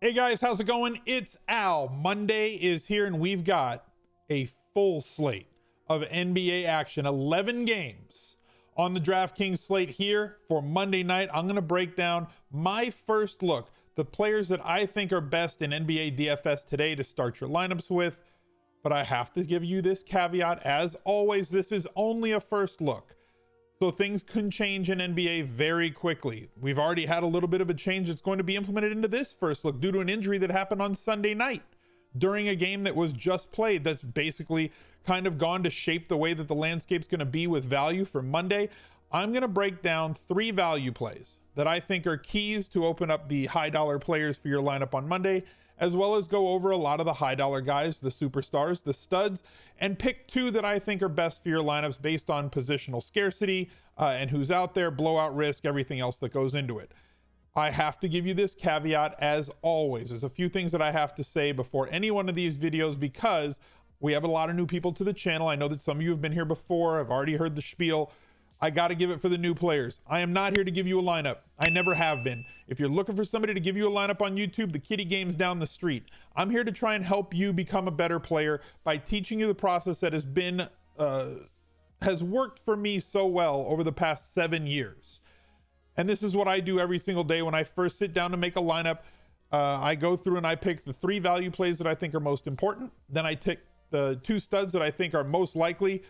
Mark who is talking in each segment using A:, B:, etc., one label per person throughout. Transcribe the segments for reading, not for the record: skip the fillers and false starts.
A: Hey guys, how's it going? It's Al. Monday is here and we've got a full slate of NBA action. 11 games on the DraftKings slate here for Monday night. I'm going to break down my first look, the players that I think are best in NBA DFS today to start your lineups with. But I have to give you this caveat. As always, this is only a first look. So things can change in NBA very quickly. We've already had a little bit of a change that's going to be implemented into this first look due to an injury that happened on Sunday night during a game that was just played. That's basically kind of gone to shape the way that the landscape's going to be with value for Monday. I'm going to break down 3 value plays that I think are keys to open up the high dollar players for your lineup on Monday, as well as go over a lot of the high dollar guys, the superstars, the studs, and pick 2 that I think are best for your lineups based on positional scarcity and who's out there, blowout risk, everything else that goes into it. I have to give you this caveat as always. There's a few things that I have to say before any one of these videos because we have a lot of new people to the channel. I know that some of you have been here before. I've already heard the spiel. I got to give it for the new players. I am not here to give you a lineup. I never have been. If you're looking for somebody to give you a lineup on YouTube, the kiddie game's down the street. I'm here to try and help you become a better player by teaching you the process that has worked for me so well over the past 7 years. And this is what I do every single day when I first sit down to make a lineup. I go through and I pick the 3 value plays that I think are most important. Then I take the 2 studs that I think are most likely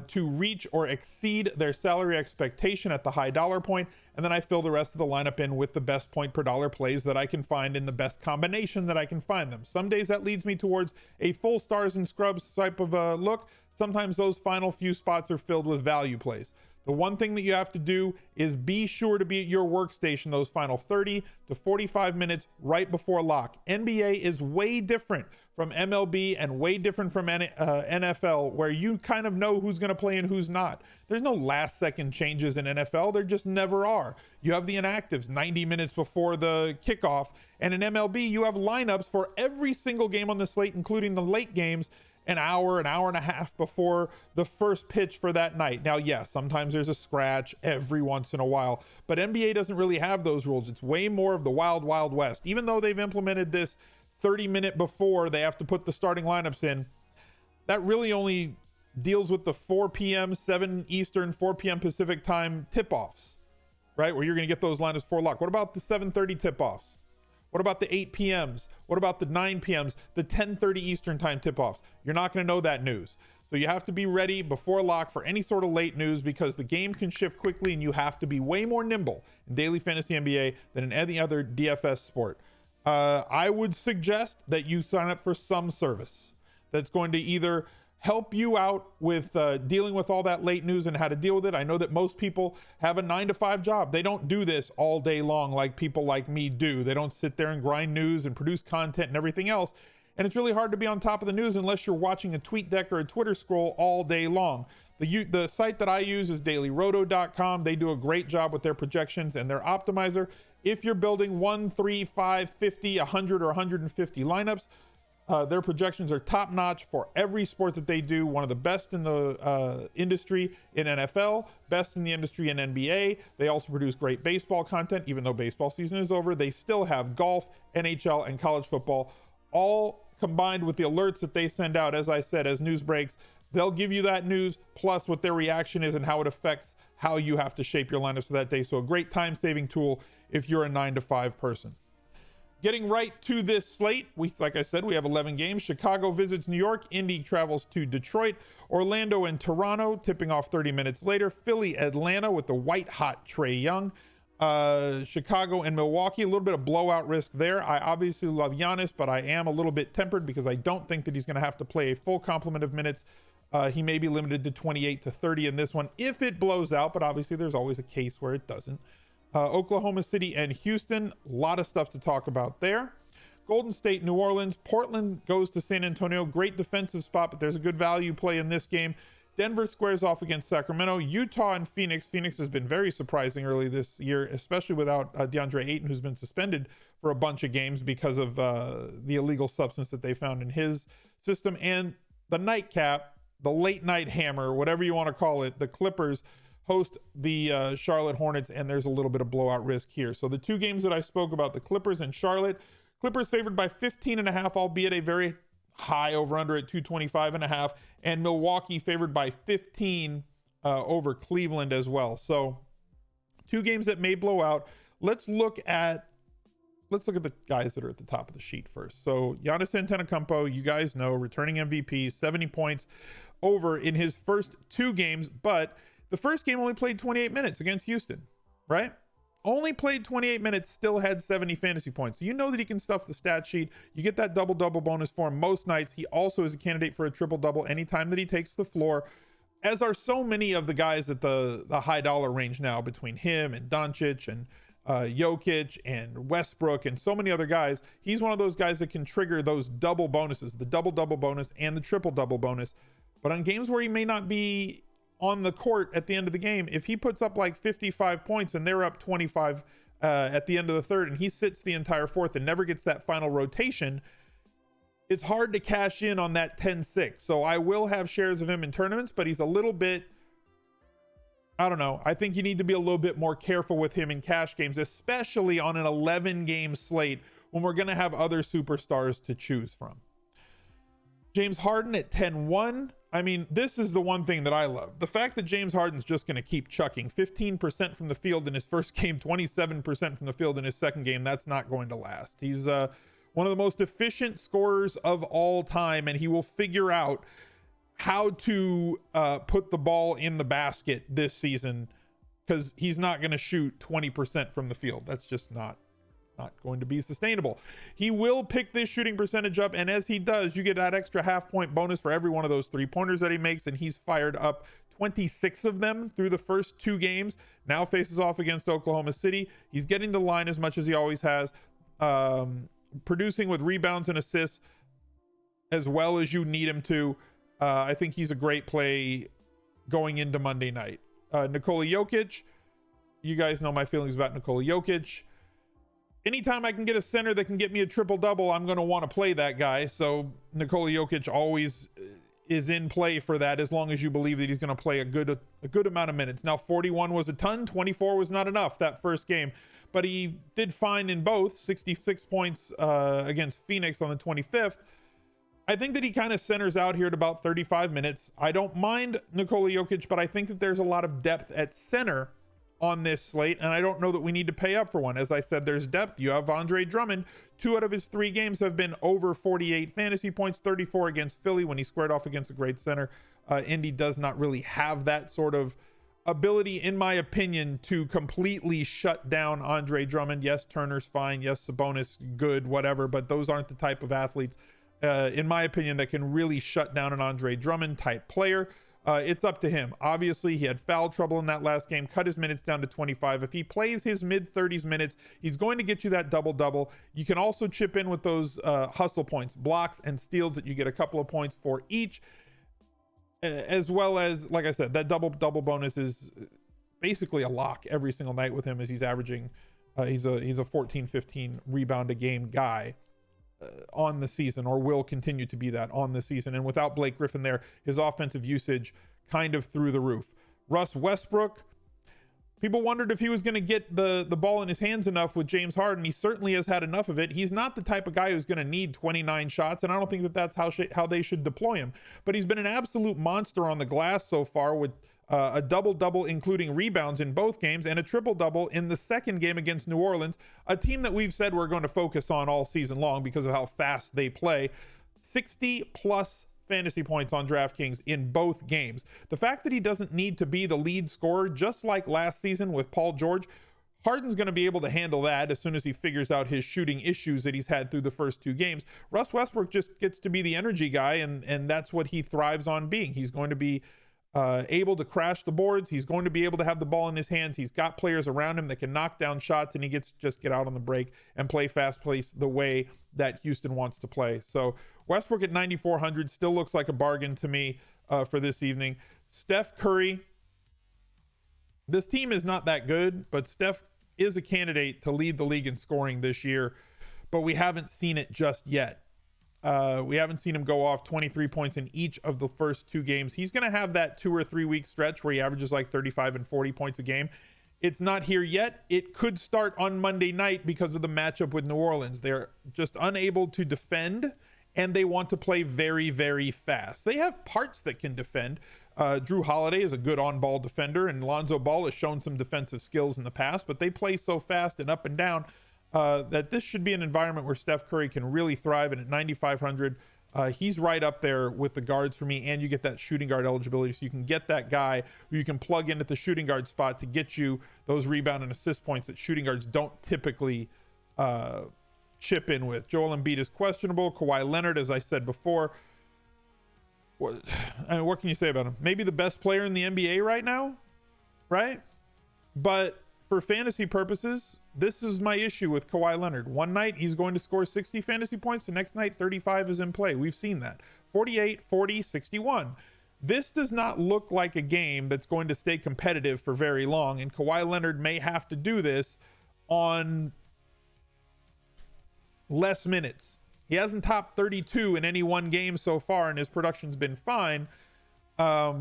A: to reach or exceed their salary expectation at the high dollar point, and then I fill the rest of the lineup in with the best point per dollar plays that I can find in the best combination that I can find them. Some days that leads me towards a full stars and scrubs type of look. Sometimes those final few spots are filled with value plays. The one thing that you have to do is be sure to be at your workstation those final 30 to 45 minutes right before lock. NBA is way different from MLB and way different from NFL, where you kind of know who's going to play and who's not. There's no last second changes in NFL. There just never are. You have the inactives 90 minutes before the kickoff, and in MLB you have lineups for every single game on the slate, including the late games, an hour and a half before the first pitch for that night. Now, yes, sometimes there's a scratch every once in a while, but NBA doesn't really have those rules. It's way more of the wild, wild west. Even though they've implemented this 30-minute before they have to put the starting lineups in, that really only deals with the 4 p.m., 7 Eastern, 4 p.m. Pacific time tip-offs, right? Where you're going to get those lineups for lock. What about the 7:30 tip-offs? What about the 8 p.m.s? What about the 9 p.m.s? The 10:30 Eastern time tip-offs? You're not going to know that news. So you have to be ready before lock for any sort of late news because the game can shift quickly and you have to be way more nimble in daily fantasy NBA than in any other DFS sport. I would suggest that you sign up for some service that's going to either help you out with dealing with all that late news and how to deal with it. I know that most people have a 9-to-5 job. They don't do this all day long like people like me do. They don't sit there and grind news and produce content and everything else. And it's really hard to be on top of the news unless you're watching a tweet deck or a Twitter scroll all day long. The site that I use is dailyroto.com. They do a great job with their projections and their optimizer. If you're building 1, 3, 5, 50, 100, or 150 lineups, their projections are top notch for every sport that they do. One of the best in the industry in NFL, best in the industry in NBA. They also produce great baseball content. Even though baseball season is over, they still have golf, NHL, and college football, all combined with the alerts that they send out, as I said, as news breaks. They'll give you that news plus what their reaction is and how it affects how you have to shape your lineups for that day. So a great time-saving tool if you're a 9-to-5 person. Getting right to this slate, like I said, we have 11 games. Chicago visits New York. Indy travels to Detroit. Orlando and Toronto, tipping off 30 minutes later. Philly, Atlanta with the white-hot Trae Young. Chicago and Milwaukee, a little bit of blowout risk there. I obviously love Giannis, but I am a little bit tempered because I don't think that he's going to have to play a full complement of minutes. He may be limited to 28 to 30 in this one if it blows out, but obviously there's always a case where it doesn't. Oklahoma City and Houston, a lot of stuff to talk about there. Golden State, New Orleans. Portland goes to San Antonio. Great defensive spot, but there's a good value play in this game. Denver squares off against Sacramento. Utah and Phoenix. Phoenix has been very surprising early this year, especially without DeAndre Ayton, who's been suspended for a bunch of games because of the illegal substance that they found in his system. And the nightcap, the late night hammer, whatever you want to call it, the Clippers host the Charlotte Hornets, and there's a little bit of blowout risk here. So the 2 games that I spoke about, the Clippers and Charlotte, Clippers favored by 15.5, albeit a very high over-under at 225.5. And Milwaukee favored by 15 over Cleveland as well. So 2 games that may blow out. Let's look at the guys that are at the top of the sheet first. So Giannis Antetokounmpo, you guys know, returning MVP, 70 points over in his first 2 games, but the first game only played 28 minutes against Houston, right? Only played 28 minutes, still had 70 fantasy points. So you know that he can stuff the stat sheet. You get that double-double bonus for him most nights. He also is a candidate for a triple-double anytime that he takes the floor, as are so many of the guys at the high dollar range now, between him and Doncic and Jokic and Westbrook and so many other guys. He's one of those guys that can trigger those double bonuses, the double-double bonus and the triple-double bonus. But on games where he may not be on the court at the end of the game, if he puts up like 55 points and they're up 25 at the end of the third, and he sits the entire fourth and never gets that final rotation, it's hard to cash in on that 10-6. So I will have shares of him in tournaments, but he's a little bit, I don't know. I think you need to be a little bit more careful with him in cash games, especially on an 11-game slate when we're going to have other superstars to choose from. James Harden at 10-1. I mean, this is the one thing that I love. The fact that James Harden's just going to keep chucking 15% from the field in his first game, 27% from the field in his second game. That's not going to last. He's one of the most efficient scorers of all time, and he will figure out how to put the ball in the basket this season, because he's not going to shoot 20% from the field. That's just not going to be sustainable. He will pick this shooting percentage up, and as he does, you get that extra half-point bonus for every one of those 3-pointers that he makes, and he's fired up 26 of them through the first 2 games. Now faces off against Oklahoma City. He's getting the line as much as he always has, producing with rebounds and assists as well as you need him to. I think he's a great play going into Monday night. Nikola Jokic, you guys know my feelings about Nikola Jokic. Anytime I can get a center that can get me a triple-double, I'm going to want to play that guy. So Nikola Jokic always is in play for that, as long as you believe that he's going to play a good amount of minutes. Now, 41 was a ton, 24 was not enough that first game, but he did fine in both. 66 points against Phoenix on the 25th. I think that he kind of centers out here at about 35 minutes. I don't mind Nikola Jokic, but I think that there's a lot of depth at center on this slate, and I don't know that we need to pay up for one. As I said, there's depth. You have Andre Drummond. 2 out of his 3 games have been over 48 fantasy points, 34 against Philly when he squared off against a great center. Indy does not really have that sort of ability, in my opinion, to completely shut down Andre Drummond. Yes, Turner's fine. Yes, Sabonis, good, whatever, but those aren't the type of athletes, in my opinion, that can really shut down an Andre Drummond type player. It's up to him. Obviously, he had foul trouble in that last game, cut his minutes down to 25. If he plays his mid-30s minutes, he's going to get you that double-double. You can also chip in with those hustle points, blocks, and steals that you get a couple of points for each, as well as, like I said, that double-double bonus is basically a lock every single night with him, as he's averaging, he's a 14, 15 rebound a game guy on the season, or will continue to be that on the season. And without Blake Griffin there, his offensive usage kind of through the roof. Russ Westbrook, people wondered if he was going to get the ball in his hands enough with James Harden. He certainly has had enough of it. He's not the type of guy who's going to need 29 shots, and I don't think that that's how they should deploy him. But he's been an absolute monster on the glass so far, with a double-double including rebounds in both games, and a triple-double in the second game against New Orleans, a team that we've said we're going to focus on all season long because of how fast they play. 60+ fantasy points on DraftKings in both games. The fact that he doesn't need to be the lead scorer, just like last season with Paul George, Harden's going to be able to handle that as soon as he figures out his shooting issues that he's had through the first 2 games. Russ Westbrook just gets to be the energy guy, and that's what he thrives on being. He's going to be able to crash the boards. He's going to be able to have the ball in his hands. He's got players around him that can knock down shots, and he gets to just get out on the break and play fast pace the way that Houston wants to play. So Westbrook at 9,400 still looks like a bargain to me for this evening. Steph Curry, this team is not that good, but Steph is a candidate to lead the league in scoring this year, but we haven't seen it just yet. We haven't seen him go off 23 points in each of the first 2 games. He's going to have that 2 or 3 week stretch where he averages like 35 and 40 points a game. It's not here yet. It could start on Monday night because of the matchup with New Orleans. They're just unable to defend, and they want to play very, very fast. They have parts that can defend. Drew Holiday is a good on-ball defender, and Lonzo Ball has shown some defensive skills in the past, but they play so fast and up and down that this should be an environment where Steph Curry can really thrive. And at 9,500, he's right up there with the guards for me, and you get that shooting guard eligibility, so you can get that guy who you can plug in at the shooting guard spot to get you those rebound and assist points that shooting guards don't typically chip in with. Joel Embiid is questionable. Kawhi Leonard, as I said before, what can you say about him? Maybe the best player in the NBA right now, right? But for fantasy purposes, this is my issue with Kawhi Leonard. One night he's going to score 60 fantasy points. The next night 35 is in play. We've seen that. 48, 40, 61. This does not look like a game that's going to stay competitive for very long, and Kawhi Leonard may have to do this on less minutes. He hasn't topped 32 in any one game so far, and his production's been fine, but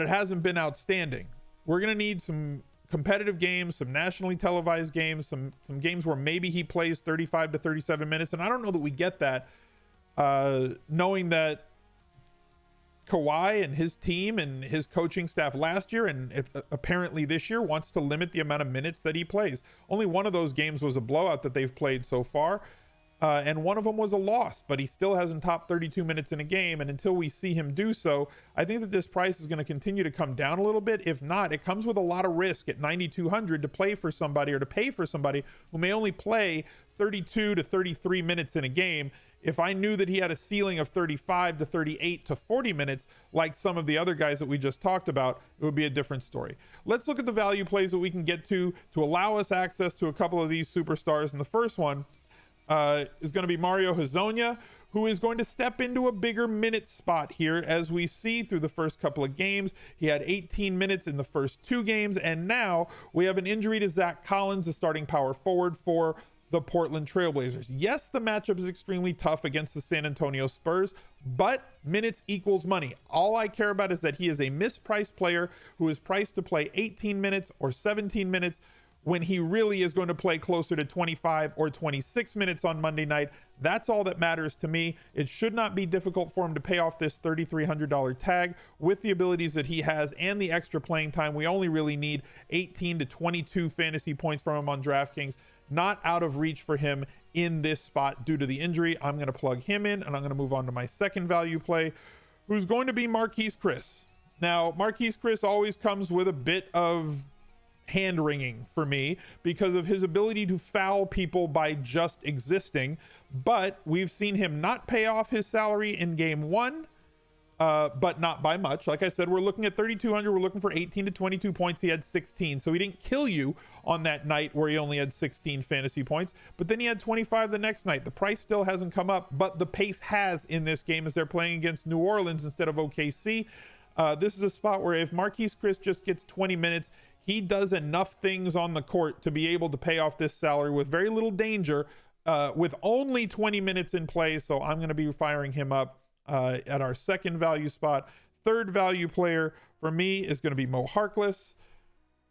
A: it hasn't been outstanding. We're going to need some competitive games, some nationally televised games, some games where maybe he plays 35 to 37 minutes, and I don't know that we get that, knowing that Kawhi and his team and his coaching staff last year and apparently this year wants to limit the amount of minutes that he plays. Only one of those games was a blowout that they've played so far. And one of them was a loss, but he still hasn't topped 32 minutes in a game. And until we see him do so, I think that this price is going to continue to come down a little bit. If not, it comes with a lot of risk at 9,200 to play for somebody or to pay for somebody who may only play 32 to 33 minutes in a game. If I knew that he had a ceiling of 35 to 38 to 40 minutes, like some of the other guys that we just talked about, it would be a different story. Let's look at the value plays that we can get to allow us access to a couple of these superstars. And the first one is going to be Mario Hezonja, who is going to step into a bigger minute spot here. As we see through the first couple of games, he had 18 minutes in the first two games, and now we have an injury to Zach Collins, the starting power forward for the Portland Trailblazers. Yes, the matchup is extremely tough against the San Antonio Spurs, but minutes equals money. All I care about is that he is a mispriced player who is priced to play 18 minutes or 17 minutes when he really is going to play closer to 25 or 26 minutes on Monday night. That's all that matters to me. It should not be difficult for him to pay off this $3,300 tag with the abilities that he has and the extra playing time. We only really need 18 to 22 fantasy points from him on DraftKings. Not out of reach for him in this spot due to the injury. I'm going to plug him in, and I'm going to move on to my second value play, who's going to be Marquise Chris. Now, Marquise Chris always comes with a bit of hand wringing for me because of his ability to foul people by just existing, but we've seen him not pay off his salary in game one, but not by much. Like I said, we're looking at 3,200. We're looking for 18 to 22 points. He had 16, so he didn't kill you on that night where he only had 16 fantasy points, but then he had 25 the next night. The price still hasn't come up, but the pace has in this game as they're playing against New Orleans instead of OKC. This is a spot where if Marquise Chris just gets 20 minutes, he does enough things on the court to be able to pay off this salary with very little danger, with only 20 minutes in play. So I'm going to be firing him up at our second value spot. Third value player for me is going to be Moe Harkless,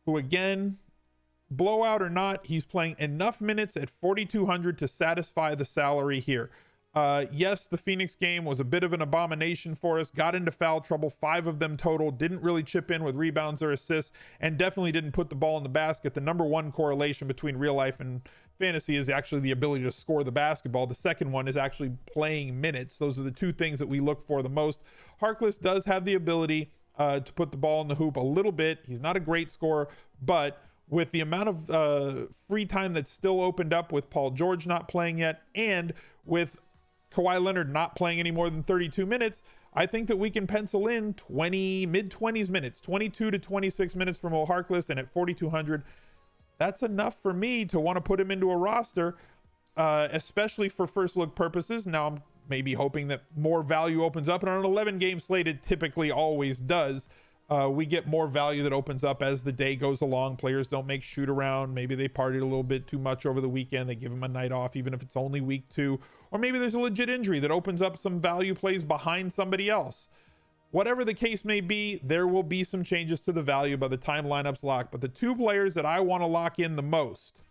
A: who, again, blowout or not, he's playing enough minutes at 4,200 to satisfy the salary here. Yes, the Phoenix game was a bit of an abomination for us, got into foul trouble, 5 of them total, didn't really chip in with rebounds or assists, and definitely didn't put the ball in the basket. The number one correlation between real life and fantasy is actually the ability to score the basketball. The second one is actually playing minutes. Those are the two things that we look for the most. Harkless does have the ability to put the ball in the hoop a little bit. He's not a great scorer, but with the amount of free time that's still opened up with Paul George not playing yet, and with Kawhi Leonard not playing any more than 32 minutes, I think that we can pencil in mid-20s minutes, 22 to 26 minutes from Moe Harkless, and at 4,200, that's enough for me to want to put him into a roster, especially for first look purposes. Now, I'm maybe hoping that more value opens up, and on an 11-game slate, it typically always does. We get more value that opens up as the day goes along. Players don't make shoot around. Maybe they partied a little bit too much over the weekend. They give them a night off, even if it's only week 2. Or maybe there's a legit injury that opens up some value plays behind somebody else. Whatever the case may be, there will be some changes to the value by the time lineups lock. But the two players that I want to lock in the most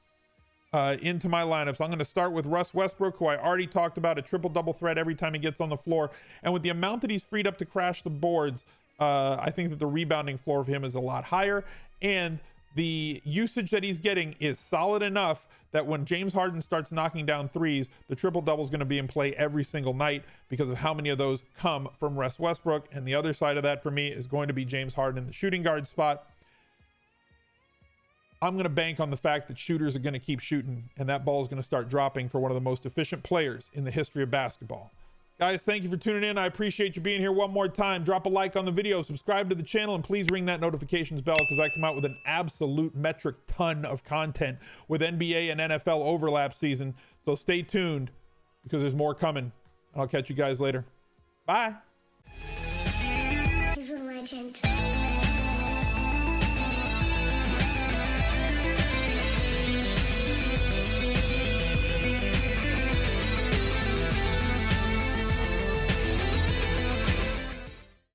A: into my lineups, I'm going to start with Russ Westbrook, who I already talked about, a triple-double threat every time he gets on the floor. And with the amount that he's freed up to crash the boards, I think that the rebounding floor of him is a lot higher. And the usage that he's getting is solid enough that when James Harden starts knocking down threes, the triple-double is going to be in play every single night because of how many of those come from Russ Westbrook. And the other side of that for me is going to be James Harden in the shooting guard spot. I'm going to bank on the fact that shooters are going to keep shooting, and that ball is going to start dropping for one of the most efficient players in the history of basketball. Guys, thank you for tuning in. I appreciate you being here one more time. Drop a like on the video, subscribe to the channel, and please ring that notifications bell because I come out with an absolute metric ton of content with NBA and NFL overlap season. So stay tuned because there's more coming. I'll catch you guys later. Bye.
B: He's a legend.